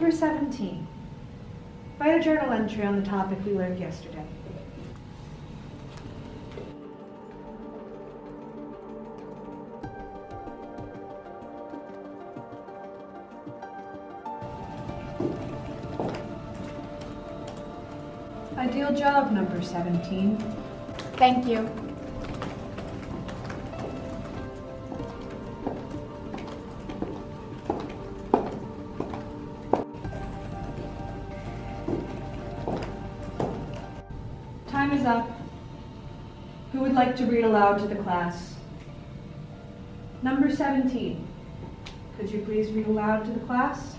Number 17. Write a journal entry on the topic we learned yesterday. Ideal job, number 17. Thank you. Time is up. Who would like to read aloud to the class? Number 17. Could you please read aloud to the class?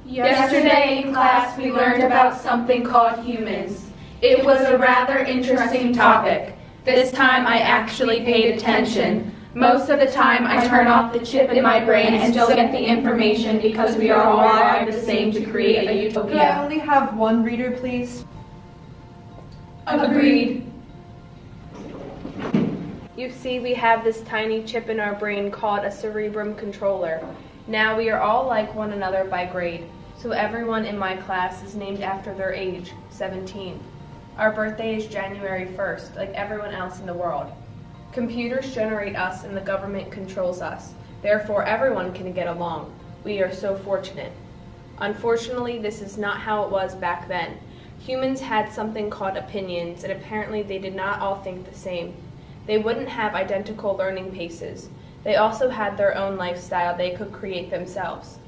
Yesterday in class we learned about something called humans. It was a rather interesting topic. This time I actually paid attention. Most of the time I turn off the chip in my brain and still get the information because we are all wired the same to create a Could I utopia. only have one reader, please? Agreed. You see, we have this tiny chip in our brain called a cerebrum controller. Now we are all like one another by grade, so everyone in my class is named after their age, 17. Our birthday is January 1st, like everyone else in the world. Computers generate us and the government controls us. Therefore, everyone can get along. We are so fortunate. Unfortunately, this is not how it was back then. Humans had something called opinions, and apparently they did not all think the same. They wouldn't have identical learning paces. They also had their own lifestyle they could create themselves.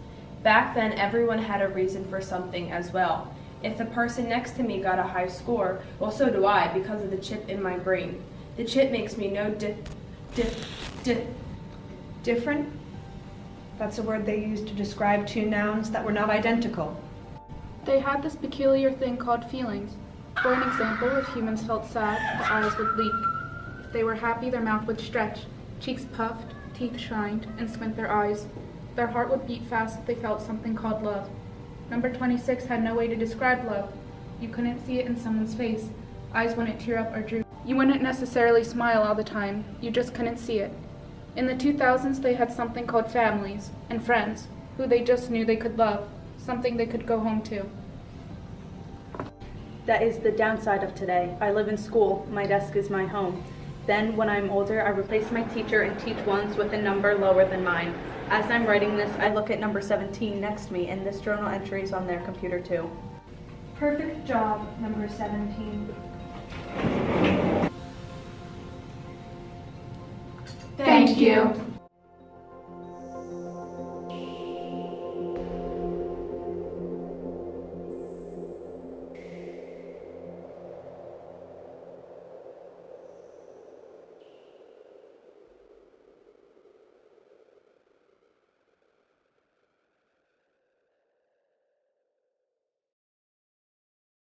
Back then, everyone had a reason for something as well. If the person next to me got a high score, well, so do I because of the chip in my brain. The chip makes me no Different? That's a word they used to describe two nouns that were not identical. They had this peculiar thing called feelings. For an example, if humans felt sad, the eyes would leak. If they were happy, their mouth would stretch, cheeks puffed, teeth shined, and squint their eyes. Their heart would beat fast if they felt something called love. Number 26 had no way to describe love. You couldn't see it in someone's face. Eyes wouldn't tear up or droop. You wouldn't necessarily smile all the time. You just couldn't see it. In the 2000s, they had something called families and friends, who they just knew they could love, something they could go home to. That is the downside of today. I live in school. My desk is my home. Then, when I'm older, I replace my teacher and teach ones with a number lower than mine. As I'm writing this, I look at number 17 next to me, and this journal entry is on their computer too. Perfect job, number 17. Thank you.